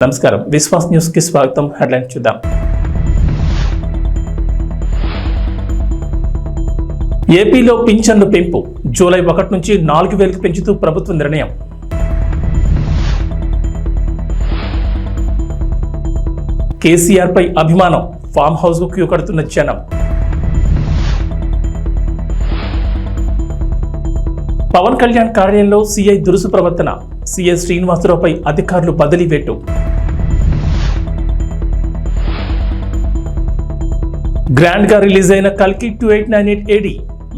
నమస్కారం, విశ్వాస్ న్యూస్ కి స్వాగతం. హెడ్లైన్ చూద్దాం. ఏపీలో పింఛన్లు పెంపు జూలై 1 నుంచి 4,000కి పెంచుతూ ప్రభుత్వ నిర్ణయం. కేసీఆర్ పై అభిమానం, ఫామ్ హౌస్ కు క్యూ కడుతున్న జనం. పవన్ కళ్యాణ్ కార్యాలయంలో సీఐ దురుసు ప్రవర్తన, సీఐ శ్రీనివాసరావుపై అధికారులు బదిలీ వేటు. గ్రాండ్ గా రిలీజ్ అయిన కల్కి 2898 AD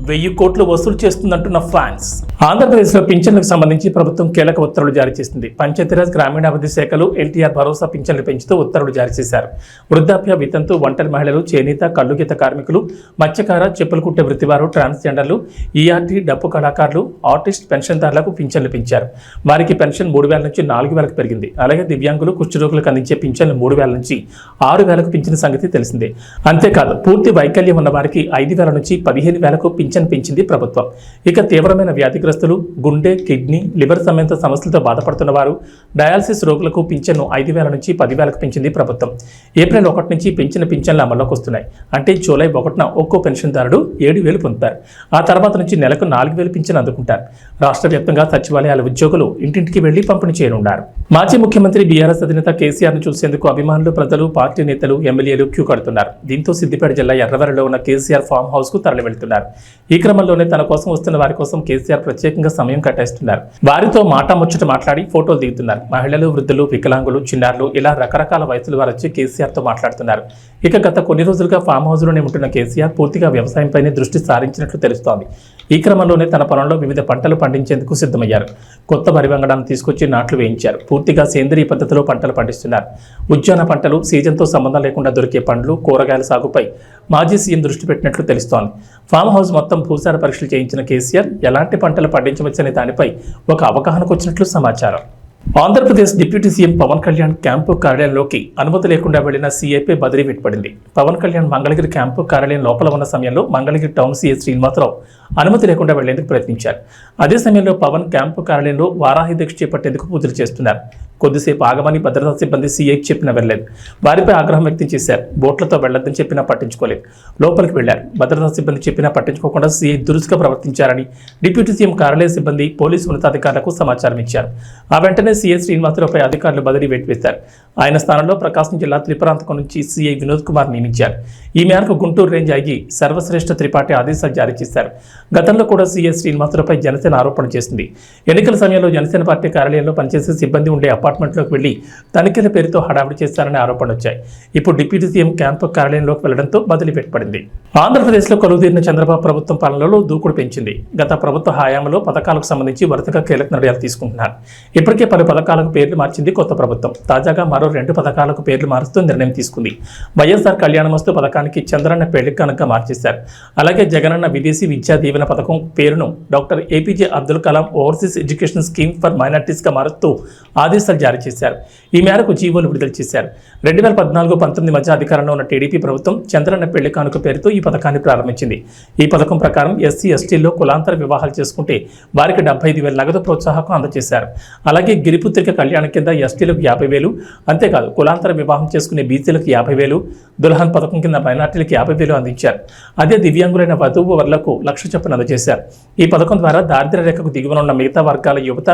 1000 కోట్లు వసూలు చేస్తుందంటున్న ఫ్యాన్స్. ఆంధ్రప్రదేశ్లో పింఛన్లకు సంబంధించి ప్రభుత్వం కీలక ఉత్తర్వులు జారీ చేసింది. పంచాయతీరాజ్ గ్రామీణాభివృద్ధి శాఖలు ఎన్టీఆర్ భరోసా పింఛన్లు పెంచుతూ ఉత్తర్వులు జారీ చేశారు. వృద్ధాప్య, వితంతు, ఒంటరి మహిళలు, చేనేత, కల్లుగీత కార్మికులు, మత్స్యకార, చెప్పులు కుట్టే వృత్తివారు, ట్రాన్స్జెండర్లు, ఈఆర్టీ, డప్పు కళాకారులు, ఆర్టిస్ట్, పెన్షన్దారులకు పింఛన్లు పెంచారు. వారికి పెన్షన్ 3,000 నుంచి 4,000కు పెరిగింది. అలాగే దివ్యాంగులు, కుష్ఠరోగులకు అందించే పింఛన్లు 3,000 నుంచి 6,000కు పెంచిన సంగతి తెలిసిందే. అంతేకాదు, పూర్తి వైకల్యం ఉన్న వారికి 5,000 నుంచి 15,000కు పింఛన్ పెంచింది ప్రభుత్వం. ఇక తీవ్రమైన వ్యాధిగ్రస్తులు, గుండె, కిడ్నీ, లివర్ సమేత సమస్యలతో బాధపడుతున్న వారు, డయాలసిస్ రోగులకు పింఛన్ను 5,000 నుంచి 10,000కు పెంచింది ప్రభుత్వం. ఏప్రిల్ 1 నుంచి పెంచిన పింఛన్లు అమల్లోకి వస్తున్నాయి. అంటే జూలై 1న ఒక్కో పెన్షన్దారుడు 7,000 పొందుతారు. ఆ తర్వాత నుంచి నెలకు 4,000 పింఛన్ అందుకుంటారు. రాష్ట్ర వ్యాప్తంగా సచివాలయాల ఉద్యోగులు ఇంటింటికి వెళ్లి పంపిణీ చేయనున్నారు. మాజీ ముఖ్యమంత్రి బీఆర్ఎస్ అధినేత కేసీఆర్ ను చూసేందుకు అభిమానులు, ప్రజలు, పార్టీ నేతలు, ఎమ్మెల్యేలు క్యూ కడుతున్నారు. దీంతో సిద్దిపేట జిల్లా ఎర్రవెల్లిలో ఉన్న కేసీఆర్ ఫామ్ హౌస్ కు తరలి వెళ్తున్నారు. ఈ క్రమంలోనే తన కోసం వస్తున్న వారి కోసం కేసీఆర్ ప్రత్యేకంగా సమయం కేటాయిస్తున్నారు. వారితో ముచ్చట మాట్లాడి ఫోటోలు దిగుతున్నారు. మహిళలు, వృద్ధులు, వికలాంగులు, చిన్నారులు ఇలా రకరకాల వయసుల వారు వచ్చి కేసీఆర్ తో మాట్లాడుతున్నారు. ఇక గత కొన్ని రోజులుగా ఫామ్ హౌస్ లోనే ఉంటున్న కేసీఆర్ పూర్తిగా వ్యవసాయంపైనే దృష్టి సారించినట్లు తెలుస్తోంది. ఈ క్రమంలోనే తన పొలంలో వివిధ పంటలు పండించేందుకు సిద్ధమయ్యారు. కొత్త వరి వంగడాన్ని తీసుకొచ్చి నాట్లు వేయించారు. పూర్తిగా సేంద్రీయ పద్ధతిలో పంటలు పండిస్తున్నారు. ఉద్యాన పంటలు, సీజన్తో సంబంధం లేకుండా దొరికే పండ్లు, కూరగాయల సాగుపై మాజీ సీఎం దృష్టి పెట్టినట్లు తెలుస్తోంది. ఫామ్ హౌస్ మొత్తం భూసార పరీక్షలు చేయించిన కేసీఆర్ ఎలాంటి పంటలు పండించవచ్చనే దానిపై ఒక అవగాహనకు వచ్చినట్లు సమాచారం. Andhra Pradesh deputy CM Pawan Kalyan camp కార్యాలయంలోకి అనుమతి లేకుండా వెళ్లిన సీఐపై బదిలీ వేటుపడింది. పవన్ కళ్యాణ్ మంగళగిరి క్యాంపు కార్యాలయం లోపల ఉన్న సమయంలో మంగళగిరి టౌన్ సీఐ శ్రీనివాసరావు అనుమతి లేకుండా వెళ్లేందుకు ప్రయత్నించారు. అదే సమయంలో పవన్ క్యాంపు కార్యాలయంలో వారాహి దీక్ష చేపట్టేందుకు పూజలు చేస్తున్నారు. కొద్దిసేపు ఆగమని భద్రతా సిబ్బంది సీఐకి చెప్పినా వెళ్లేదు. వారిపై ఆగ్రహం వ్యక్తం చేశారు. బోట్లతో వెళ్లొద్దని చెప్పినా పట్టించుకోలేదు. లోపలికి వెళ్లారు. భద్రతా సిబ్బంది చెప్పినా పట్టించుకోకుండా సీఐ దురుసుగా ప్రవర్తించారని డిప్యూటీ సీఎం కార్యాలయ సిబ్బంది పోలీసు ఉన్నతాధికారులకు సమాచారం ఇచ్చారు. ఆ వెంటనే సీఐ శ్రీనివాసరావుపై అధికారులు బదిలీ వేటు వేశారు. ఆయన స్థానంలో ప్రకాశం జిల్లా త్రిపురాంతకం నుంచి సీఐ వినోద్ కుమార్ నియమించారు. ఈ మేరకు గుంటూరు రేంజ్ ఐజీ సర్వశ్రేష్ఠ త్రిపాఠి ఆదేశాలు జారీ చేశారు. గతంలో కూడా సీఐ శ్రీనివాసరావుపై జనసేన ఆరోపణ చేసింది. ఎన్నికల సమయంలో జనసేన పార్టీ కార్యాలయంలో పనిచేసే సిబ్బంది ఉండే అపార్ట్మెంట్లోకి వెళ్లి తనిఖీల పేరుతో హడావిడి చేశారనే ఆరోపణలు వచ్చాయి. ఇప్పుడు డిప్యూటీ సీఎం క్యాంపు కార్యాలయంలోకి వెళ్లడంతో బదిలీ పెట్టబడింది. ఆంధ్రప్రదేశ్లో కొలువుదీరిన చంద్రబాబు ప్రభుత్వం పాలనలో దూకుడు పెంచింది. గత ప్రభుత్వ హయాంలో పథకాలకు సంబంధించి వరుసగా కీలక నిర్ణయాలు తీసుకుంటున్నారు. ఇప్పటికే పలు పథకాలకు పేర్లు మార్చింది కొత్త ప్రభుత్వం. తాజాగా మరో 2 పథకాలకు పేర్లు మారుస్తూ నిర్ణయం తీసుకుంది. వైఎస్ఆర్ కళ్యాణమస్తు పథకానికి చంద్రన్న పెళ్లి కనుక మార్చేశారు. అలాగే జగనన్న విదేశీ విద్యా దీవెన పథకం పేరును doctor APJ Abdul Kalam overseas education scheme for minorities గా మారుస్తూ ఆదేశాలు జారీ చేశారు. ఈ మేరకు జీవోలు విడుదల చేశారు. 2014-19 మధ్య అధికారంలో ఉన్న టీడీపీ ప్రభుత్వం చంద్రన్న పెళ్లి కానుక పేరుతో ఈ పథకాన్ని ప్రారంభించింది. ఈ పథకం ప్రకారం ఎస్సీ, ఎస్టీల్లో కులాంతర వివాహాలు చేసుకుంటే వారికి 75,000 నగదు ప్రోత్సాహకం అందజేశారు. అలాగే గిరిపుత్రిక కళ్యాణం కింద ఎస్టీలకు 50,000, అంతేకాదు కులాంతర వివాహం చేసుకునే బీసీలకు 50,000, దుల్హన్ పథకం కింద మైనార్టీలకు 50,000 అందించారు. అదే దివ్యాంగులైన వధువు వర్లకు 1,00,000 చొప్పున అందజేశారు. ఈ పథకం ద్వారా దారిద్ర్య రేఖకు దిగువన ఉన్న మిగతా వర్గాల యువత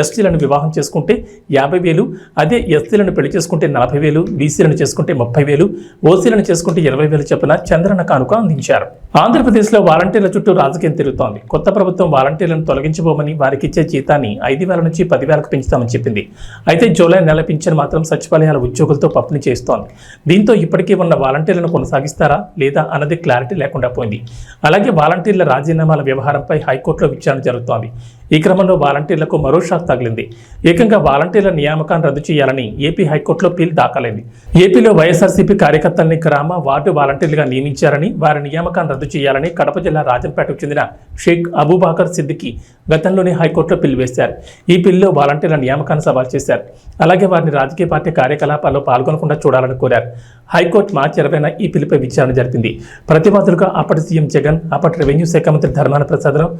ఎస్టీలను వివాహం చేసుకుంటే 50,000, అదే ఎస్సీలను పెళ్లి చేసుకుంటే 40,000, బీసీలను చేసుకుంటే 30,000, ఓసీలను చేసుకుంటే 20,000 చొప్పున చంద్రన్న కానుక అందించారు. ఆంధ్రప్రదేశ్లో వాలంటీర్ల చుట్టూ రాజకీయం తిరుగుతోంది. కొత్త ప్రభుత్వం వాలంటీర్లను తొలగించబోమని, వారికి ఇచ్చే జీతాన్ని 5,000 నుంచి 10,000కు పెంచుతామని చెప్పింది. అయితే జూలై నెల పింఛన్ మాత్రం సచివాలయాల ఉద్యోగులతో పంపిణీ చేస్తోంది. దీంతో ఇప్పటికీ ఉన్న వాలంటీర్లను కొనసాగిస్తారా లేదా అన్నది క్లారిటీ లేకుండా పోయింది. అలాగే వాలంటీర్ల రాజీనామాల వ్యవహారంపై హైకోర్టులో విచారణ జరుగుతోంది. ఈ క్రమంలో వాలంటీర్లకు మరో షాక్ తగిలింది. ఏకంగా వాలంటీర్ల నియామకాన్ని రద్దు చేయాలని ఏపీ హైకోర్టులో పిల్ దాఖలైంది. ఏపీలో వైఎస్ఆర్సీపీ కార్యకర్తల్ని గ్రామ, వార్డు వాలంటీర్లుగా నియమించారని, వారి నియామకాన్ని రద్దు చేయాలని కడప జిల్లా రాజంపేటకు చెందిన షేక్ అబూబాకర్ సిద్దికి గతంలోనే హైకోర్టులో పిల్ వేశారు. ఈ పిల్లో వాలంటీర్ల నియామకాన్ని సవాల్ చేశారు. అలాగే వారిని రాజకీయ పార్టీ కార్యకలాపాల్లో పాల్గొనకుండా చూడాలని కోరారు. హైకోర్టు మార్చి 20న ఈ పిల్లుపై విచారణ జరిపింది. ప్రతివాదులుగా అప్పటి సీఎం జగన్, అప్పటి రెవెన్యూ శాఖ మంత్రి ధర్మాన ప్రసాదరావు,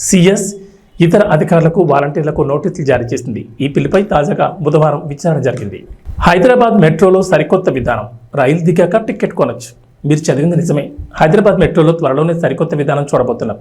సిఎస్, ఇతర అధికారులకు, వాలంటీర్లకు నోటీసులు జారీ చేసింది. ఈ పిల్లుపై తాజాగా బుధవారం విచారణ జరిగింది. హైదరాబాద్ మెట్రోలో సరికొత్త విధానం. రైలు దిగాక టికెట్ కొనొచ్చు. మీరు చదివింది నిజమే. హైదరాబాద్ మెట్రోలో త్వరలోనే సరికొత్త విధానం చూడబోతున్నాం.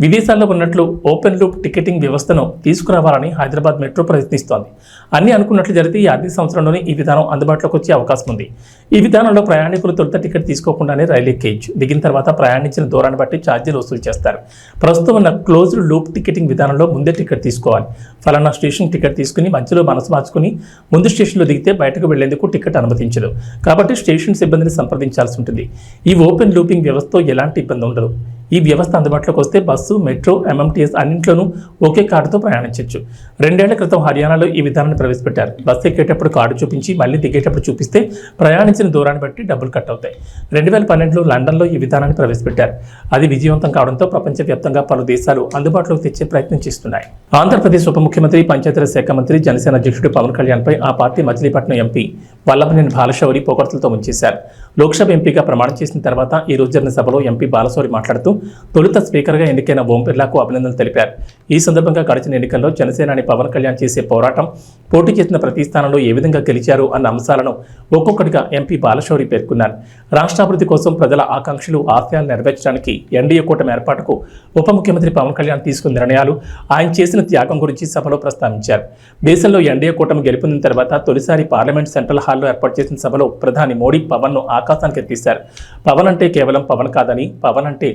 విదేశాల్లో ఉన్నట్లు ఓపెన్ లూప్ టికెటింగ్ వ్యవస్థను తీసుకురావాలని హైదరాబాద్ మెట్రో ప్రయత్నిస్తోంది. అన్ని అనుకున్నట్లు జరిగితే ఈ ఆర్థిక సంవత్సరంలోనే ఈ విధానం అందుబాటులోకి వచ్చే అవకాశం ఉంది. ఈ విధానంలో ప్రయాణికులు తొలుత టికెట్ తీసుకోకుండానే రైలు ఎక్కేయచ్చు. దిగిన తర్వాత ప్రయాణించిన దూరాన్ని బట్టి ఛార్జీలు వసూలు చేస్తారు. ప్రస్తుతం ఉన్న క్లోజ్డ్ లూప్ టికెటింగ్ విధానంలో ముందే టికెట్ తీసుకోవాలి. ఫలానా స్టేషన్ టికెట్ తీసుకుని మధ్యలో మనసు మార్చుకుని ముందు స్టేషన్లో దిగితే బయటకు వెళ్లేందుకు టికెట్ అనుమతించదు. కాబట్టి స్టేషన్ సిబ్బందిని సంప్రదించాల్సి ఉంటుంది. ఈ ఓపెన్ లూపింగ్ వ్యవస్థతో ఎలాంటి ఇబ్బంది ఉండదు. ఈ వ్యవస్థ అందుబాటులోకి వస్తే బస్సు, మెట్రో, ఎంఎంటీఎస్ అన్నింట్లోనూ ఒకే కార్డుతో ప్రయాణించవచ్చు. 2 ఏళ్ల క్రితం హర్యానాలో ఈ విధానాన్ని ప్రవేశపెట్టారు. బస్సు ఎక్కేటప్పుడు కార్డు చూపించి మళ్ళీ దిగేటప్పుడు చూపిస్తే ప్రయాణించిన దూరాన్ని బట్టి డబ్బులు కట్ అవుతాయి. 2012లో లండన్లో ఈ విధానాన్ని ప్రవేశపెట్టారు. అది విజయవంతం కావడంతో ప్రపంచవ్యాప్తంగా పలు దేశాలు అందుబాటులోకి తెచ్చే ప్రయత్నం చేస్తున్నాయి. ఆంధ్రప్రదేశ్ ఉప ముఖ్యమంత్రి, పంచాయతీరాజ్ శాఖ మంత్రి, జనసేన అధ్యక్షుడు పవన్ కళ్యాణ్పై ఆ పార్టీ మచిలీపట్నం ఎంపీ వల్లభనేని బాలశౌరి పొగడ్తలతో ముంచేశారు. లోక్సభ ఎంపీగా ప్రమాణం చేసిన తర్వాత ఈ రోజు జరిగిన సభలో ఎంపీ బాలశౌరి మాట్లాడుతూ తొలుత స్పీకర్గా ఎన్నికైన ఓం బిర్లాకు అభినందనలు తెలిపారు. ఈ సందర్భంగా గడిచిన ఎన్నికల్లో జనసేనాని పవన్ కళ్యాణ్ చేసే పోరాటం, పోటీ చేసిన ప్రతి స్థానంలో ఏ విధంగా గెలిచారు అన్న అంశాలను ఒక్కొక్కటిగా ఎంపీ బాలశౌరి పేర్కొన్నారు. రాష్ట్రాభివృద్ధి కోసం ప్రజల ఆకాంక్షలు, ఆశయాలు నెరవేర్చడానికి ఎన్డీఏ కూటమి ఏర్పాటుకు ఉప ముఖ్యమంత్రి పవన్ కళ్యాణ్ తీసుకున్న నిర్ణయాలు, ఆయన చేసిన త్యాగం గురించి సభలో ప్రస్తావించారు. దేశంలో ఎన్డీఏ కూటమి గెలుపొందిన తర్వాత తొలిసారి పార్లమెంట్ సెంట్రల్ హాల్లో ఏర్పాటు చేసిన సభలో ప్రధాని మోడీ పవన్ను ఆకాశానికి ఎత్తేశారు. పవన్ అంటే కేవలం పవన్ కాదని, పవన్ అంటే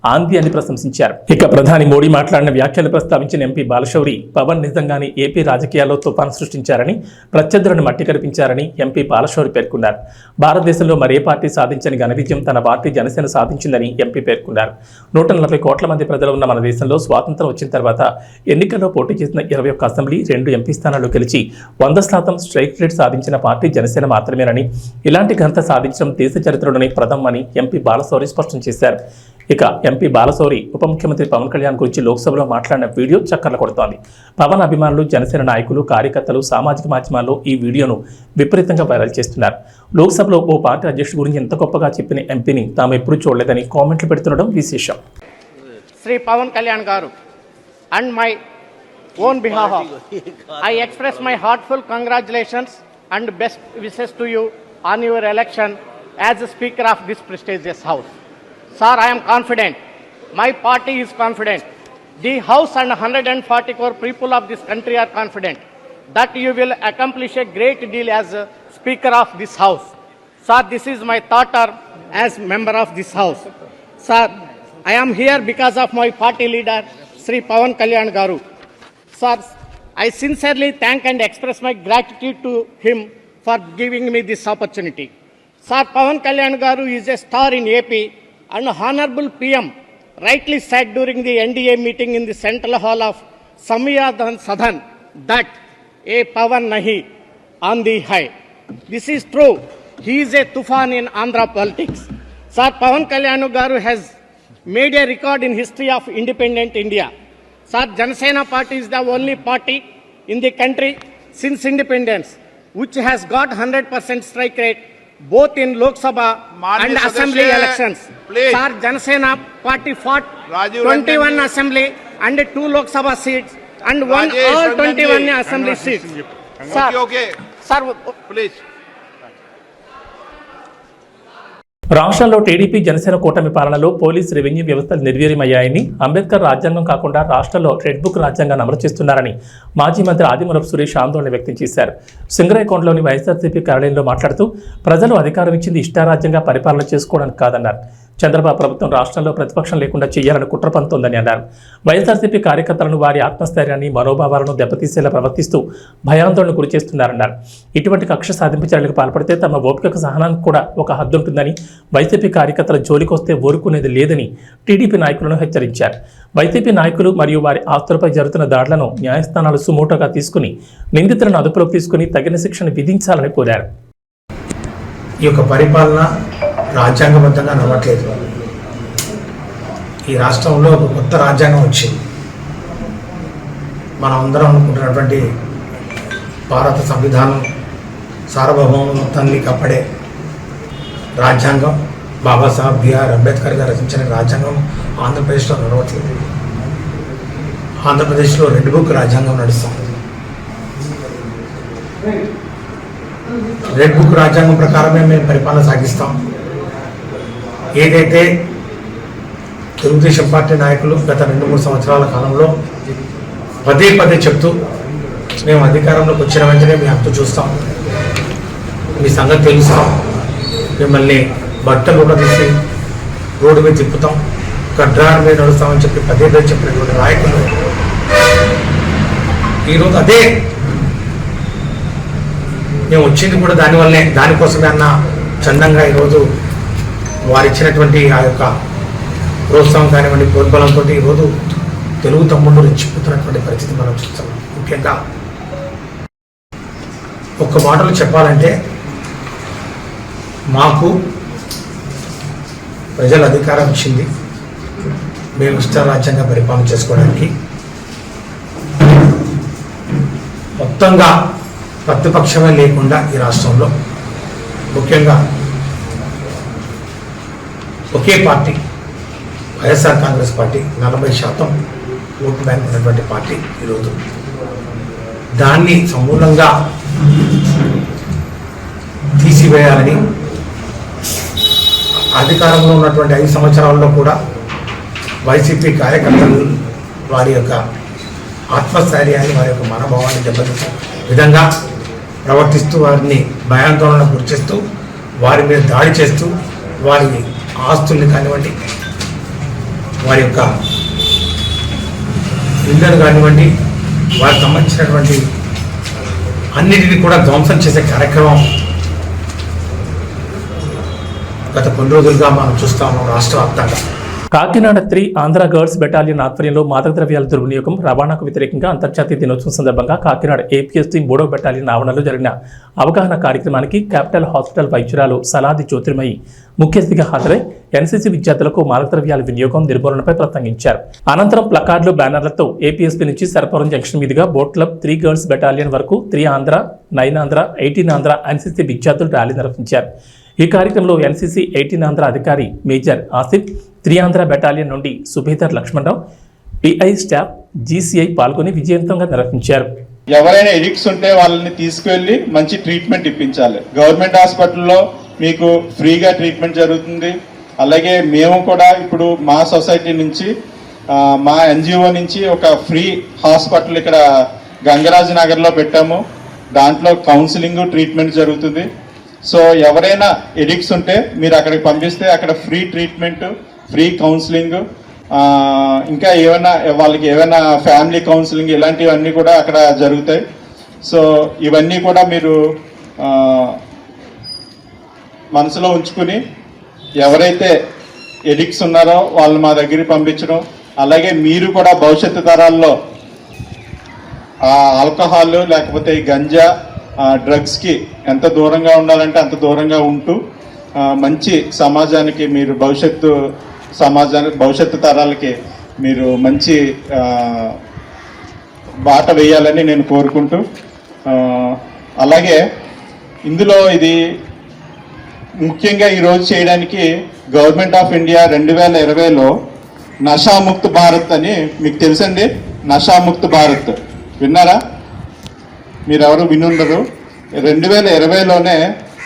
ఆంది అని ప్రశంసించారు. ఇక ప్రధాని మోడీ మాట్లాడిన వ్యాఖ్యలు ప్రస్తావించిన ఎంపీ బాలశౌరి పవన్ నిజంగానే ఏపీ రాజకీయాల్లో తుఫాను సృష్టించారని, ప్రత్యర్థులను మట్టి కనిపించారని ఎంపీ బాలశౌరి పేర్కొన్నారు. భారతదేశంలో మరే పార్టీ సాధించని ఘన విజయం తన పార్టీ జనసేన సాధించిందని ఎంపీ పేర్కొన్నారు. 140 కోట్ల మంది ప్రజలు ఉన్న మన దేశంలో స్వాతంత్రం వచ్చిన తర్వాత ఎన్నికల్లో పోటీ చేసిన 21 అసెంబ్లీ, 2 ఎంపీ స్థానాల్లో గెలిచి 100% స్ట్రైక్ రేట్ సాధించిన పార్టీ జనసేన మాత్రమేనని, ఇలాంటి ఘనత సాధించడం దేశ చరిత్రలోనే ప్రథమని ఎంపీ బాలశౌరి స్పష్టం చేశారు. ఇక ఎంపీ బాలశౌరి ఉప ముఖ్యమంత్రి పవన్ కళ్యాణ్ గురించి లోక్సభలో మాట్లాడిన వీడియో చక్కర్లు కొడుతోంది. పవన్ అభిమానులు, జనసేన నాయకులు, కార్యకర్తలు సామాజిక మాధ్యమాల్లో ఈ వీడియోను విపరీతంగా వైరల్ చేస్తున్నారు. లోక్సభలో ఓ పార్టీ అధ్యక్షుడి గురించి ఎంత గొప్పగా చెప్పిన ఎంపీని తాము ఎప్పుడూ చూడలేదని కామెంట్లు పెడుతుండడం విశేషం. శ్రీ పవన్ కళ్యాణ్ గారు, and my own behalf I express my heartfelt congratulations and best wishes to you on your election as the Speaker of this prestigious House. Sir, I am confident. My party is confident. The House and 140 crore people of this country are confident that you will accomplish a great deal as a Speaker of this House. Sir, this is my thought as member of this House. Sir, I am here because of my party leader, Sri Pawan Kalyan Garu. Sir, I sincerely thank and express my gratitude to him for giving me this opportunity. Sir, Pawan Kalyan Garu is a star in AP, and Honorable PM rightly said during the NDA meeting in the Central Hall of Samyadan Sadhan that a Pawan nahi on the high. This is true. He is a tufan in Andhra politics. Sir, Pawan Kalyan Garu has made a record in history of independent India. Sir, Janasena party is the only party in the country since independence which has got 100% strike rate both in Lok Sabha and Assembly elections. Please. Sir, Janasena party fought Rajiv 21 Ranjan Assembly and 2 Lok Sabha seats and won Rajesh all 21 Ranjan Assembly seats. Sir, okay. Sir, please. రాష్ట్రంలో TDP, Janasena కూటమి పాలనలో police, revenue వ్యవస్థలు నిర్వీర్యమయ్యాయని, అంబేద్కర్ రాజ్యాంగం కాకుండా రాష్ట్రంలో red book రాజ్యాంగాన్ని అమలు చేస్తున్నారని మాజీ మంత్రి ఆదిమూలపు సురేష్ ఆందోళన వ్యక్తం చేశారు. సింగరైకొండలోని వైఎస్ఆర్సీపీ కార్యాలయంలో మాట్లాడుతూ ప్రజలు అధికారం ఇచ్చింది ఇష్టారాజ్యంగా పరిపాలన చేసుకోవడానికి కాదన్నారు. చంద్రబాబు ప్రభుత్వం రాష్ట్రంలో ప్రతిపక్షం లేకుండా చేయాలని కుట్ర పంతోందని అన్నారు. వైఎస్ఆర్సీపీ కార్యకర్తలను వారి ఆత్మస్థైర్యాన్ని, మనోభావాలను దెబ్బతీసేలా ప్రవర్తిస్తూ భయాందోళన గురి చేస్తున్నారన్నారు. ఇటువంటి కక్ష సాధింపు చర్యలకు పాల్పడితే తమ ఓపికకు, సహనానికి కూడా ఒక హద్దు ఉంటుందని, వైసీపీ కార్యకర్తల జోలికొస్తే ఊరుకునేది లేదని టీడీపీ నాయకులను హెచ్చరించారు. వైసీపీ నాయకులు మరియు వారి ఆస్తులపై జరుగుతున్న దాడులను న్యాయస్థానాలు సుమోటోగా తీసుకుని నిందితులను అదుపులోకి తీసుకుని తగిన శిక్షను విధించాలని కోరారు. ఈ యొక్క పరిపాలన రాజ్యాంగబద్ధంగా నడవట్లేదు. ఈ రాష్ట్రంలో ఒక కొత్త రాజ్యాంగం వచ్చింది. మనం అందరం అనుకుంటున్నటువంటి భారత సంవిధానం సార్వభౌమ మొత్తాన్ని కాపాడే రాజ్యాంగం, బాబాసాహెబ్ బిఆర్ అంబేద్కర్ గారు రచించిన రాజ్యాంగం ఆంధ్రప్రదేశ్లో నడవట్లేదు. ఆంధ్రప్రదేశ్లో రెడ్ బుక్ రాజ్యాంగం నడుస్తుంది. రెడ్ బుక్ రాజ్యాంగం ప్రకారమే మేము పరిపాలన సాగిస్తాం. ఏదైతే తెలుగుదేశం పార్టీ నాయకులు గత 2-3 సంవత్సరాల కాలంలో పదే పదే చెప్తూ మేము అధికారంలోకి వచ్చిన వెంటనే మీ హక్కు చూస్తాం, మీ సంగతి తెలుస్తాం, మిమ్మల్ని బట్టలు కూడా తీసి రోడ్డు మీద తిప్పుతాం, గడ్రాల మీద నడుస్తామని చెప్పి పదే పదే చెప్పినటువంటి నాయకులు ఈరోజు అదే మేము వచ్చింది కూడా దానివల్లనే, దానికోసమే అన్న చందంగా ఈరోజు వారు ఇచ్చినటువంటి ఆ యొక్క ప్రోత్సాహం కానివ్వండి, ప్రోద్బలంతో ఈరోజు తెలుగు తమ్ముళ్ళు రెచ్చిపోతున్నటువంటి పరిస్థితి మనం చూస్తున్నాం. ముఖ్యంగా ఒక్క మాటలు చెప్పాలంటే, మాకు ప్రజల అధికారం ఇచ్చింది మేము ఇష్టారాజ్యంగా పరిపాలన చేసుకోవడానికి. మొత్తంగా ప్రతిపక్షమే లేకుండా ఈ రాష్ట్రంలో ముఖ్యంగా ఒకే party YSR Congress party 40% vote bank ఉన్నటువంటి పార్టీ ఈరోజు దాన్ని సమూలంగా తీసివేయాలని అధికారంలో ఉన్నటువంటి 5 సంవత్సరాల్లో కూడా వైసీపీ కార్యకర్తలు వారి యొక్క ఆత్మస్థైర్యాన్ని, వారి యొక్క మనోభావాన్ని దెబ్బతీసే విధంగా ప్రవర్తిస్తూ వారిని భయాందోళనకు గురిచేస్తూ వారి మీద దాడి చేస్తూ వారి ఆస్తుల్ని కానివ్వండి, వారి యొక్క ఇళ్ళను కానివ్వండి, వారికి సంబంధించినటువంటి అన్నిటినీ కూడా ధ్వంసం చేసే కార్యక్రమం గత కొన్ని రోజులుగా మనం చూస్తాము రాష్ట్ర వ్యాప్తంగా. కాకినాడ 3 ఆంధ్ర గర్ల్స్ బెటాలియన్ ఆధ్వర్యంలో మాదక ద్రవ్యాల దుర్వినియోగం, రవాణాకు వ్యతిరేకంగా అంతర్జాతీయ దినోత్సవం సందర్భంగా కాకినాడ APSC 3వ బెటాలియన్ ఆవరణలో జరిగిన అవగాహన కార్యక్రమానికి క్యాపిటల్ హాస్పిటల్ వైద్యురాలు సలాది జ్యోతిర్మయి ముఖ్య అతిథిగా హాజరై NCC విద్యార్థులకు మాదక ద్రవ్యాల వినియోగం నిర్మూలనపై ప్రసంగించారు. అనంతరం ప్లకార్డులు, బ్యానర్లతో APSP నుంచి సర్పవరం జంక్షన్ మీదుగా బోట్ క్లబ్ 3 గర్ల్స్ బెటాలియన్ వరకు 3 ఆంధ్ర, 9 ఆంధ్ర, 18 ఆంధ్ర NCC విద్యార్థులు ర్యాలీ నిర్వహించారు. ఈ కార్యక్రమంలో NCC 18 ఆంధ్ర అధికారి మేజర్ ఆసిఫ్, 3 ఆంధ్ర బెటాలియన్ నుండి subedar Lakshmanarao, PI staff, GCI పాల్గొని విజయవంతంగా నిర్వహించారు. ఎవరైనా ఎడిక్ట్స్ ఉంటే వాళ్ళని తీసుకువెళ్ళి మంచి ట్రీట్మెంట్ ఇప్పించాలి. గవర్నమెంట్ హాస్పిటల్లో మీకు ఫ్రీగా ట్రీట్మెంట్ జరుగుతుంది. అలాగే మేము కూడా ఇప్పుడు మా సొసైటీ నుంచి మా NGO నుంచి ఒక ఫ్రీ హాస్పిటల్ ఇక్కడ గంగరాజు నగర్లో పెట్టాము. దాంట్లో కౌన్సిలింగ్, ట్రీట్మెంట్ జరుగుతుంది. సో ఎవరైనా ఎడిక్ట్స్ ఉంటే మీరు అక్కడికి పంపిస్తే అక్కడ ఫ్రీ ట్రీట్మెంట్, ఫ్రీ కౌన్సిలింగ్, ఇంకా ఏమైనా వాళ్ళకి ఏమైనా ఫ్యామిలీ కౌన్సిలింగ్ ఇలాంటివన్నీ కూడా అక్కడ జరుగుతాయి. సో ఇవన్నీ కూడా మీరు మనసులో ఉంచుకుని ఎవరైతే ఎడిక్ట్స్ ఉన్నారో వాళ్ళు మా దగ్గరికి పంపించడం, అలాగే మీరు కూడా భవిష్యత్తు తరాల్లో ఆల్కహాల్ లేకపోతే ఈ గంజా, డ్రగ్స్కి ఎంత దూరంగా ఉండాలంటే అంత దూరంగా ఉంటూ మంచి సమాజానికి మీరు భవిష్యత్తు తరాలకి మీరు మంచి బాట వేయాలని నేను కోరుకుంటూ, అలాగే ఇందులో ఇది ముఖ్యంగా ఈరోజు చేయడానికి గవర్నమెంట్ ఆఫ్ ఇండియా 2020లో నషాముక్త్ భారత్ అని మీకు తెలుసండి. నషాముక్త్ భారత్ విన్నారా? మీరెవరు వినుండరు. 2020లోనే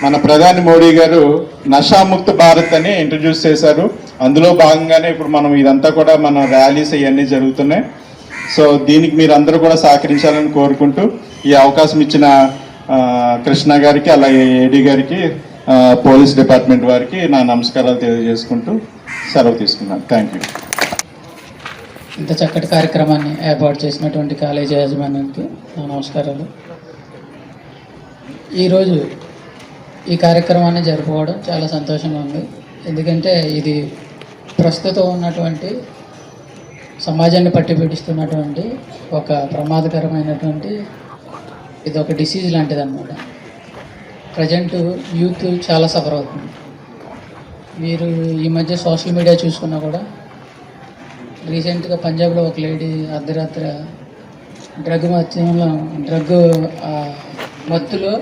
మన ప్రధాని మోడీ గారు నషాముక్త్ భారత్ అని ఇంట్రడ్యూస్ చేశారు. అందులో భాగంగానే ఇప్పుడు మనం ఇదంతా కూడా మన ర్యాలీస్ ఇవన్నీ జరుగుతున్నాయి. సో దీనికి మీరు అందరూ కూడా సహకరించాలని కోరుకుంటూ ఈ అవకాశం ఇచ్చిన కృష్ణ గారికి, అలాగే AD గారికి, పోలీస్ డిపార్ట్మెంట్ వారికి నా నమస్కారాలు తెలియజేసుకుంటూ సెలవు తీసుకున్నాను. Thank you. ఇంత చక్కటి కార్యక్రమాన్ని ఏర్పాటు చేసినటువంటి కాలేజీ యాజమాన్యానికి నా నమస్కారాలు. ఈరోజు ఈ కార్యక్రమాన్ని జరుపుకోవడం చాలా సంతోషంగా ఉంది. ఎందుకంటే ఇది ప్రస్తుతం ఉన్నటువంటి సమాజాన్ని పట్టిపీడిస్తున్నటువంటి ఒక ప్రమాదకరమైనటువంటి ఇది ఒక డిసీజ్ లాంటిది అన్నమాట. ప్రజెంట్ యూత్ చాలా సఫర్ అవుతుంది. మీరు ఈ మధ్య సోషల్ మీడియా చూసుకున్నా కూడా రీసెంట్గా పంజాబ్లో ఒక లేడీ అర్ధరాత్రి డ్రగ్ మత్తులో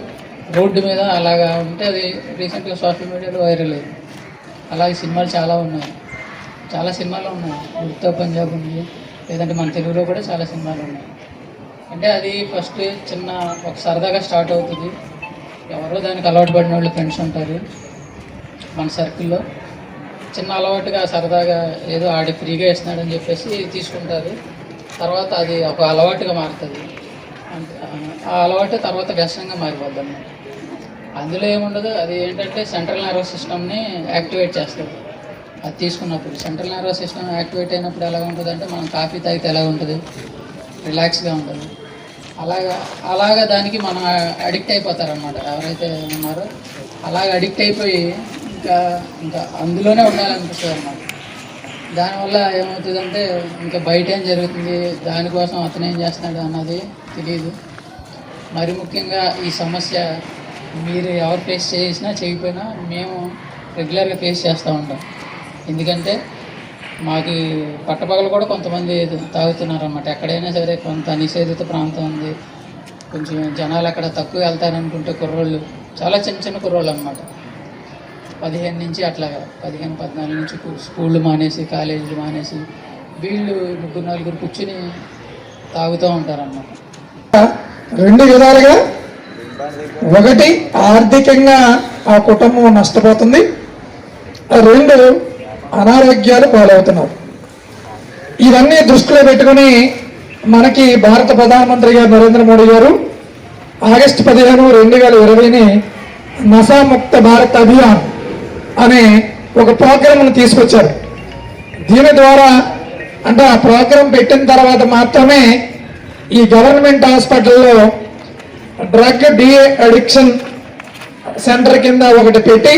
రోడ్డు మీద అలాగా ఉంటే అది రీసెంట్గా సోషల్ మీడియాలో వైరల్ అయింది. అలాగే సినిమాలు చాలా ఉన్నాయి, చాలా సినిమాలు ఉన్నాయి. ఉత్తర పంజాబ్ ఉంది, లేదంటే మన తెలుగులో కూడా చాలా సినిమాలు ఉన్నాయి. అంటే అది ఫస్ట్ చిన్న ఒక సరదాగా స్టార్ట్ అవుతుంది. ఎవరో దానికి అలవాటు పడిన వాళ్ళు ఫ్రెండ్స్ ఉంటారు మన సర్కిల్లో. చిన్న అలవాటుగా సరదాగా ఏదో ఆడి ఫ్రీగా ఇస్తున్నాడని చెప్పేసి తీసుకుంటారు. తర్వాత అది ఒక అలవాటుగా మారుతుంది. ఆ అలవాటు తర్వాత వ్యసనంగా మారిపోద్ది అన్నమాట. అందులో ఏముండదు, అది ఏంటంటే సెంట్రల్ నర్వస్ సిస్టమ్ని యాక్టివేట్ చేస్తుంది. అది తీసుకున్నప్పుడు సెంట్రల్ నర్వస్ సిస్టమ్ యాక్టివేట్ అయినప్పుడు ఎలా ఉంటుంది అంటే, మనం కాఫీ తాగితే ఎలా ఉంటుంది, రిలాక్స్గా ఉంటుంది. అలాగా దానికి మనం అడిక్ట్ అయిపోతారన్నమాట ఎవరైతే ఉన్నారో. అలాగ అడిక్ట్ అయిపోయి ఇంకా అందులోనే ఉండాలనిపిస్తుంది అన్నమాట. దానివల్ల ఏమవుతుందంటే ఇంకా బయట ఏం జరుగుతుంది, దానికోసం అతను ఏం చేస్తున్నాడు అన్నది తెలియదు. మరి ముఖ్యంగా ఈ సమస్య మీరు ఎవరు ఫేస్ చేసినా చేయకపోయినా మేము రెగ్యులర్గా ఫేస్ చేస్తూ ఉంటాం. ఎందుకంటే మాకు పట్టపగలు కూడా కొంతమంది తాగుతున్నారు అన్నమాట. ఎక్కడైనా సరే కొంత నిషేధిత ప్రాంతం ఉంది, కొంచెం జనాలు అక్కడ తక్కువ వెళ్తారనుకుంటే కుర్రోళ్ళు, చాలా చిన్న చిన్న కుర్రోళ్ళు అన్నమాట, 15 నుంచి అట్లాగా 14 నుంచి స్కూళ్ళు మానేసి కాలేజీలు మానేసి వీళ్ళు 3-4 కూర్చుని తాగుతూ ఉంటారన్నమాట. 2 విధాలుగా, ఒకటి ఆర్థికంగా ఆ కుటుంబం నష్టపోతుంది, 2 అనారోగ్యాలు పాలవుతున్నారు. ఇవన్నీ దృష్టిలో పెట్టుకుని మనకి భారత ప్రధానమంత్రి గారు నరేంద్ర మోడీ గారు ఆగస్టు 15, 2020ని నశాముక్త భారత్ అభియాన్ అనే ఒక ప్రోగ్రాంను తీసుకొచ్చారు. దీని ద్వారా అంటే ఆ ప్రోగ్రాం పెట్టిన తర్వాత మాత్రమే ఈ గవర్నమెంట్ హాస్పిటల్లో డ్రగ్ డి అడిక్షన్ సెంటర్ కింద ఒకటి పెట్టి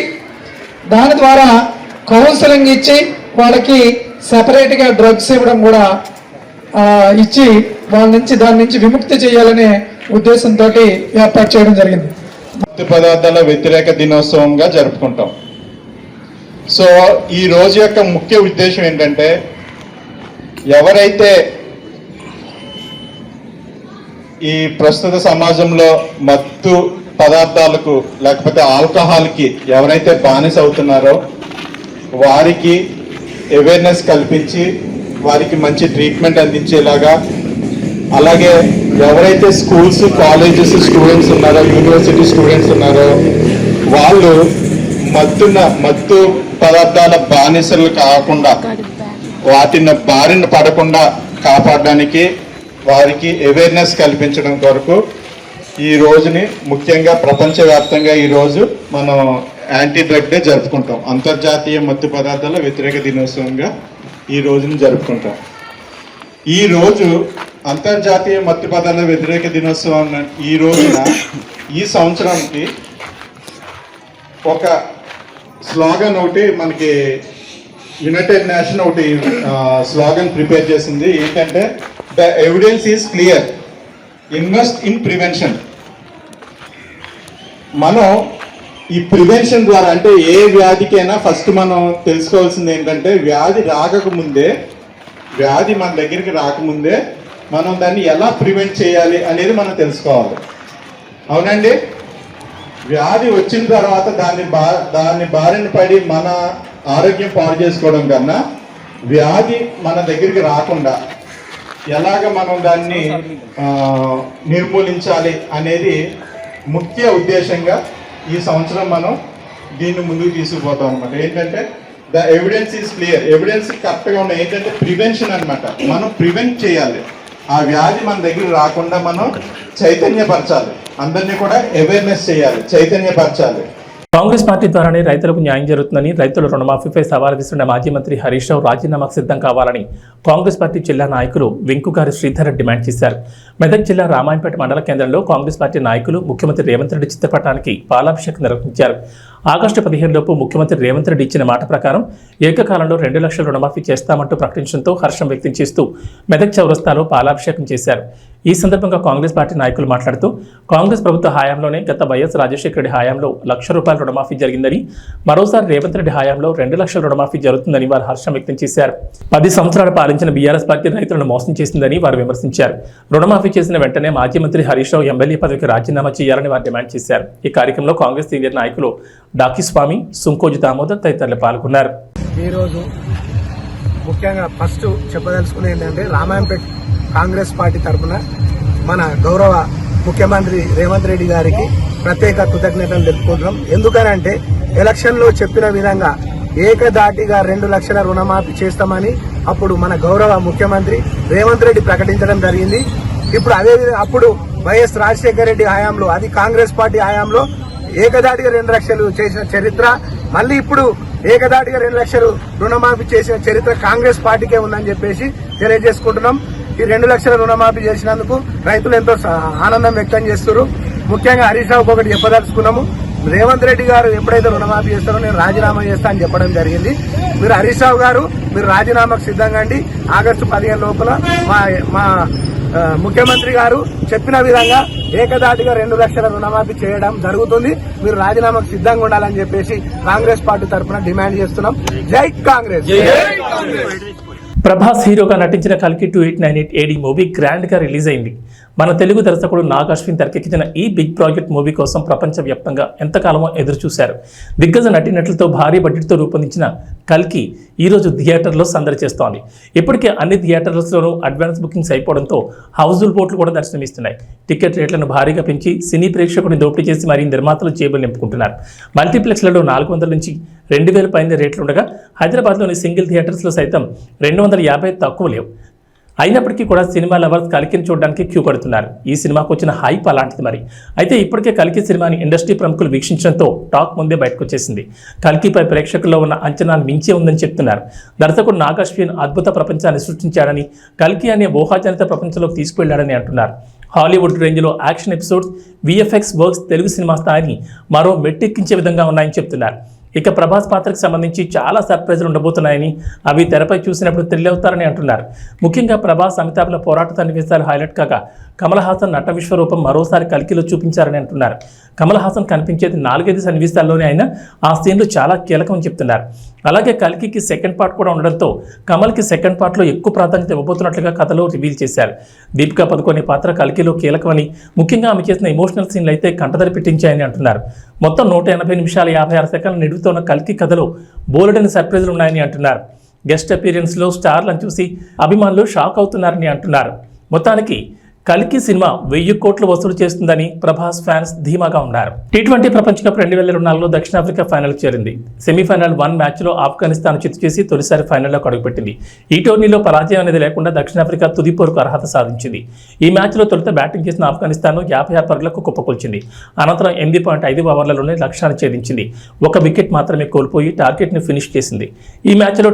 దాని ద్వారా కౌన్సిలింగ్ ఇచ్చి వాళ్ళకి సపరేట్గా డ్రగ్స్ ఇవ్వడం కూడా ఇచ్చి దాని నుంచి విముక్తి చేయాలనే ఉద్దేశంతో ఏర్పాటు చేయడం జరిగింది. మత్తు పదార్థాల వ్యతిరేక దినోత్సవంగా జరుపుకుంటాం. సో ఈ రోజు యొక్క ముఖ్య ఉద్దేశం ఏంటంటే, ఎవరైతే ఈ ప్రస్తుత సమాజంలో మత్తు పదార్థాలకు లేకపోతే ఆల్కహాల్కి ఎవరైతే బానిస అవుతున్నారో వారికి అవేర్నెస్ కల్పించి వారికి మంచి ట్రీట్మెంట్ అందించేలాగా, అలాగే ఎవరైతే స్కూల్స్ కాలేజెస్ స్టూడెంట్స్ ఉన్నారో యూనివర్సిటీ స్టూడెంట్స్ ఉన్నారో వాళ్ళు మత్తు పదార్థాల బానిసలు కాకుండా వాటిని బారిన పడకుండా కాపాడడానికి వారికి అవేర్నెస్ కల్పించడం కొరకు ఈ రోజుని ముఖ్యంగా ప్రపంచవ్యాప్తంగా ఈరోజు మనం యాంటీ డ్రగ్ డే జరుపుకుంటాం. అంతర్జాతీయ మత్తు పదార్థాల వ్యతిరేక దినోత్సవంగా ఈ రోజుని జరుపుకుంటాం. ఈ రోజు అంతర్జాతీయ మత్తు పదార్థాల వ్యతిరేక దినోత్సవం ఈ రోజున ఈ సంవత్సరానికి ఒక స్లోగన్ ఒకటి మనకి యునైటెడ్ నేషన్ ఒకటి స్లోగన్ ప్రిపేర్ చేసింది. ఏంటంటే, the evidence is clear, invest in prevention. మనం ఈ ప్రివెన్షన్ ద్వారా అంటే ఏ వ్యాధికైనా ఫస్ట్ మనం తెలుసుకోవాల్సింది ఏంటంటే, వ్యాధి మన దగ్గరికి రాకముందే మనం దాన్ని ఎలా ప్రివెంట్ చేయాలి అనేది మనం తెలుసుకోవాలి. అవునండి, వ్యాధి వచ్చిన తర్వాత దాన్ని బారిన పడి మన ఆరోగ్యం పాడు చేసుకోవడం కన్నా వ్యాధి మన దగ్గరికి రాకుండా ఎలాగ మనం దాన్ని నిర్మూలించాలి అనేది ముఖ్య ఉద్దేశంగా ఈ సంవత్సరం మనం దీన్ని ముందుకు తీసుకుపోతాం అనమాట. ఏంటంటే the evidence is clear, evidence కరెక్ట్గా ఉన్నాయి. ఏంటంటే ప్రివెన్షన్ అనమాట. మనం ప్రివెంట్ చేయాలి, ఆ వ్యాధి మన దగ్గర రాకుండా మనం చైతన్యపరచాలి, అందరినీ కూడా అవేర్నెస్ చేయాలి, చైతన్యపరచాలి. కాంగ్రెస్ పార్టీ ద్వారానే రైతులకు న్యాయం జరుగుతుందని, రైతుల రుణమాఫీపై సవాల్ విస్తున్న మాజీ మంత్రి హరీష్ రావు రాజీనామాకు సిద్ధం కావాలని కాంగ్రెస్ పార్టీ జిల్లా నాయకులు వెంకుగారి శ్రీధర్ డిమాండ్ చేశారు. మెదక్ జిల్లా రామాయంపేట మండల కేంద్రంలో కాంగ్రెస్ పార్టీ నాయకులు ముఖ్యమంత్రి రేవంత్ రెడ్డి చిత్రపటానికి పాలాభిషేకం నిర్వహించారు. ఆగస్టు 15 లోపు ముఖ్యమంత్రి రేవంత్ రెడ్డి ఇచ్చిన మాట ప్రకారం ఏకకాలంలో 2 లక్షల రుణమాఫీ చేస్తామంటూ ప్రకటించడంతో హర్షం వ్యక్తం చేస్తూ మెదక్ చౌరస్తాలో పాలాభిషేకం చేశారు. ఈ సందర్భంగా కాంగ్రెస్ పార్టీ నాయకులు మాట్లాడుతూ, కాంగ్రెస్ ప్రభుత్వ హయాంలోనే గత వైఎస్ రాజశేఖర రెడ్డి హయాంలో ₹1,00,000 రుణమాఫీ జరిగిందని, మరోసారి రేవంత్ రెడ్డి హయాంలో 2 లక్షల రుణమాఫీ జరుగుతుందని వారు హర్షం వ్యక్తం చేశారు. 10 సంవత్సరాలు పాలించిన బీఆర్ఎస్ పార్టీ రైతులను మోసం చేసిందని వారు విమర్శించారు. రుణమాఫీ చేసిన వెంటనే మాజీ మంత్రి హరీష్ రావు ఎమ్మెల్యే పదవికి రాజీనామా చేయాలని వారు డిమాండ్ చేశారు. ఈ కార్యక్రమంలో కాంగ్రెస్ సీనియర్ నాయకులు డాకిస్వామి, సుంకోజు దామోదర్ తదితరులు పాల్గొన్నారు. ఈరోజు ముఖ్యంగా ఫస్ట్ చెప్పదలుచుకునేది ఏంటంటే, రామాయంపేట కాంగ్రెస్ పార్టీ తరఫున మన గౌరవ ముఖ్యమంత్రి రేవంత్ రెడ్డి గారికి ప్రత్యేక కృతజ్ఞతలు తెలుపుకుంటున్నాం. ఎందుకనంటే ఎలక్షన్లో చెప్పిన విధంగా ఏకదాటిగా 2 లక్షల రుణమాఫీ చేస్తామని అప్పుడు మన గౌరవ ముఖ్యమంత్రి రేవంత్ రెడ్డి ప్రకటించడం జరిగింది. ఇప్పుడు అప్పుడు వైఎస్ రాజశేఖర రెడ్డి హయాంలో, అది కాంగ్రెస్ పార్టీ హయాంలో ఏకదాటిగా 2 లక్షలు చేసిన చరిత్ర, మళ్ళీ ఇప్పుడు ఏకదాటిగా 2 లక్షలు రుణమాఫీ చేసిన చరిత్ర కాంగ్రెస్ పార్టీకే ఉందని చెప్పేసి తెలియజేసుకుంటున్నాం. ఈ 2 లక్షల రుణమాఫీ చేసినందుకు రైతులు ఎంతో ఆనందం వ్యక్తం చేస్తున్నారు. ముఖ్యంగా హరీష్ రావుకి ఒకటి చెప్పదలుచుకున్నాము. రేవంత్ రెడ్డి గారు ఎప్పుడైతే రుణమాఫీ చేస్తారో నేను రాజీనామా చేస్తా అని చెప్పడం జరిగింది. మీరు హరీష్ రావు గారు మీరు రాజీనామాకు సిద్ధంగా అండి. ఆగస్టు 15 లోపల మా ముఖ్యమంత్రి గారు చెప్పిన విధంగా ఏకదాటిగా 2 లక్షల రుణమాఫీ చేయడం జరుగుతుంది. మీరు రాజీనామాకు సిద్ధంగా ఉండాలని చెప్పేసి కాంగ్రెస్ పార్టీ తరఫున డిమాండ్ చేస్తున్నాం. జై కాంగ్రెస్. ప్రభాస్ హీరోగా నటించిన కల్కి 2898 AD మూవీ గ్రాండ్ గా రిలీజ్ అయింది. మన తెలుగు దర్శకుడు నాగ్ అశ్విన్ తెరకెక్కించిన ఈ బిగ్ ప్రాజెక్ట్ మూవీ కోసం ప్రపంచవ్యాప్తంగా ఎంతకాలమో ఎదురు చూశారు. దిగ్గజ నటీనటులతో భారీ బడ్జెట్తో రూపొందించిన కల్కి ఈరోజు థియేటర్లో సందడి చేస్తోంది. ఇప్పటికే అన్ని థియేటర్లలోనూ అడ్వాన్స్ బుకింగ్స్ అయిపోవడంతో హౌస్ఫుల్ బోట్లు కూడా దర్శనమిస్తున్నాయి. టికెట్ రేట్లను భారీగా పెంచి సినీ ప్రేక్షకుడిని దోపిడీ చేసి మరీ నిర్మాతలు జేబులు నింపుకుంటున్నారు. మల్టీప్లెక్స్లలో 400 నుంచి 2000 పైన రేట్లుండగా హైదరాబాద్లోని సింగిల్ థియేటర్స్లో సైతం 250 తక్కువ లేవు. అయినప్పటికీ కూడా సినిమా లవర్స్ కల్కిని చూడడానికి క్యూ కడుతున్నారు. ఈ సినిమాకు వచ్చిన హైప్ అలాంటిది మరి. అయితే ఇప్పటికే కల్కి సినిమాని ఇండస్ట్రీ ప్రముఖులు వీక్షించడంతో టాక్ ముందే బయటకు వచ్చేసింది. కల్కిపై ప్రేక్షకుల్లో ఉన్న అంచనాలు మించే ఉందని చెప్తున్నారు. దర్శకుడు నాగ్ అశ్విన్ అద్భుత ప్రపంచాన్ని సృష్టించాడని, కల్కి అనే ఊహాజనిత ప్రపంచంలోకి తీసుకువెళ్లాడని అంటున్నారు. హాలీవుడ్ రేంజ్లో action episodes, VFX works Telugu cinema స్థాయిని మరో మెట్టెక్కించే విధంగా ఉన్నాయని చెప్తున్నారు. ఇక ప్రభాస్ పాత్రకు సంబంధించి చాలా సర్ప్రైజులు ఉండబోతున్నాయని, అవి తెరపై చూసినప్పుడు థ్రిల్ అవుతారని అంటున్నారు. ముఖ్యంగా ప్రభాస్ అమితాబ్ల పోరాట సన్నివేశాలు హైలైట్ కాగా కమల్ హాసన్ నట విశ్వరూపం మరోసారి కల్కిలో చూపించారని అంటున్నారు. కమల్ హాసన్ కనిపించేది 4-5 సన్నివేశాల్లోనే అయినా ఆ సీన్లు చాలా కీలకమని చెప్తున్నారు. అలాగే కల్కికి సెకండ్ పార్ట్ కూడా ఉండడంతో కమల్కి సెకండ్ పార్ట్లో ఎక్కువ ప్రాధాన్యత ఇవ్వబోతున్నట్లుగా కథలో రివీల్ చేశారు. దీపికా పదుకొనే పాత్ర కల్కిలో కీలకమని, ముఖ్యంగా ఆమె చేసిన ఎమోషనల్ సీన్లు అయితే కంటదరి పెట్టించాయని అంటున్నారు. మొత్తం 180 నిమిషాల 56 సెకండ్లు నిడుగుతున్న కల్కి కథలో బోలెడని సర్ప్రైజులు ఉన్నాయని అంటున్నారు. గెస్ట్ అపీరియన్స్లో స్టార్లను చూసి అభిమానులు షాక్ అవుతున్నారని అంటున్నారు. మొత్తానికి కల్కి సినిమా 1000 కోట్లు వసూలు చేస్తుందని ప్రభాస్ ఫ్యాన్స్ ధీమాగా ఉన్నారు. T20 ప్రపంచ కప్ 2024లో దక్షిణాఫ్రికా ఫైనల్కి చేరింది. సెమీఫైనల్ 1 మ్యాచ్లో ఆఫ్ఘనిస్తాన్ చిత్తు చేసి తొలిసారి ఫైనల్లో అడుగుపెట్టింది. ఈ టోర్నీలో పరాజయం అనేది లేకుండా దక్షిణాఫ్రికా తుది పోరుకు అర్హత సాధించింది. ఈ మ్యాచ్లో తొలుత బ్యాటింగ్ చేసిన ఆఫ్ఘనిస్తాన్ 56 పరుగులకు కుప్పకూల్చింది. అనంతరం 8.5 ఓవర్లలోనే లక్ష్యాన్ని ఛేదించింది. 1 వికెట్ మాత్రమే కోల్పోయి టార్గెట్ని ఫినిష్ చేసింది. ఈ మ్యాచ్లో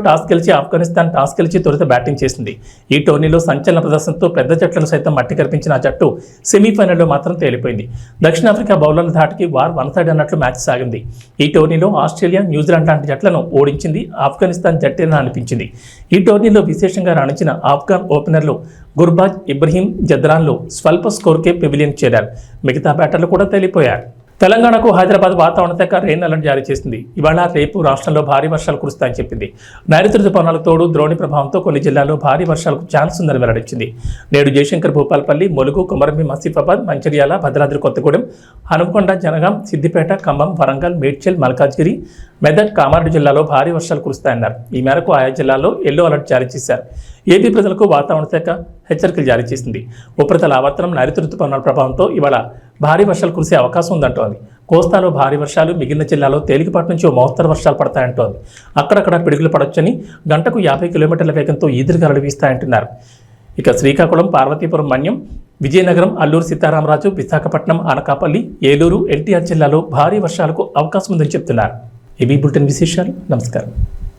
ఆఫ్ఘనిస్తాన్ టాస్ గెలిచి తొలుత బ్యాటింగ్ చేసింది. ఈ టోర్నీలో సంచలన ప్రదర్శనతో పెద్ద జట్లను సైతం మట్టి కనిపించిన ఆ జట్టు సెమీఫైనల్లో మాత్రం తేలిపోయింది. దక్షిణాఫ్రికా బౌలర్ల ధాటికి వార్ 1 సైడ్ అన్నట్లు మ్యాచ్ సాగింది. ఈ టోర్నీలో ఆస్ట్రేలియా, న్యూజిలాండ్ లాంటి జట్లను ఓడించింది ఆఫ్ఘనిస్తాన్ జట్టేనా అనిపించింది. ఈ టోర్నీలో విశేషంగా రాణించిన ఆఫ్ఘన్ ఓపెనర్లు గుర్బాజ్, ఇబ్రహీం జద్రాన్లు స్వల్ప స్కోర్కే పెవిలియన్ చేరారు. మిగతా బ్యాటర్లు కూడా తేలిపోయారు. తెలంగాణకు హైదరాబాద్ వాతావరణ శాఖ రెయిన్ అలర్ట్ జారీ చేసింది. ఇవాళ రేపు రాష్ట్రంలో భారీ వర్షాలు కురుస్తాయని చెప్పింది. నైరుతి రుతుపవనాలకు తోడు ద్రోణి ప్రభావంతో కొన్ని జిల్లాల్లో భారీ వర్షాలకు ఛాన్స్ ఉందని వెల్లడించింది. నేడు జయశంకర్, భూపాలపల్లి, ములుగు, కొమరంభీం, ఆసిఫాబాద్, మంచిర్యాల, భద్రాద్రి కొత్తగూడెం, హనుమకొండ, జనగాం, సిద్దిపేట, ఖమ్మం, వరంగల్, మేడ్చల్, మల్కాజ్గిరి, మెదక్, కామారెడ్డి జిల్లాలో భారీ వర్షాలు కురుస్తాయన్నారు. ఈ మేరకు ఆయా జిల్లాల్లో ఎల్లో అలర్ట్ జారీ చేశారు. ఏపీ ప్రజలకు వాతావరణ శాఖ హెచ్చరికలు జారీ చేసింది. ఉపరితల ఆవర్తనం, నైరుతి రుతుపవనాల ప్రభావంతో ఇవాళ భారీ వర్షాలు కురిసే అవకాశం ఉందంటోంది. కోస్తాలో భారీ వర్షాలు, మిగిలిన జిల్లాలో తేలికపాటి నుంచి మోస్తరు వర్షాలు పడతాయంటోంది. అక్కడక్కడ పిడుగులు పడొచ్చని, గంటకు 50 కిలోమీటర్ల వేగంతో ఈదురుగాలులు వీస్తాయంటున్నారు. ఇక శ్రీకాకుళం, పార్వతీపురం, మన్యం, విజయనగరం, అల్లూరు సీతారామరాజు, విశాఖపట్నం, అనకాపల్లి, ఏలూరు, ఎన్టీఆర్ జిల్లాలో భారీ వర్షాలకు అవకాశం ఉందని చెప్తున్నారు. ఏబీ బులెటిన్ విశేషాలు. నమస్కారం.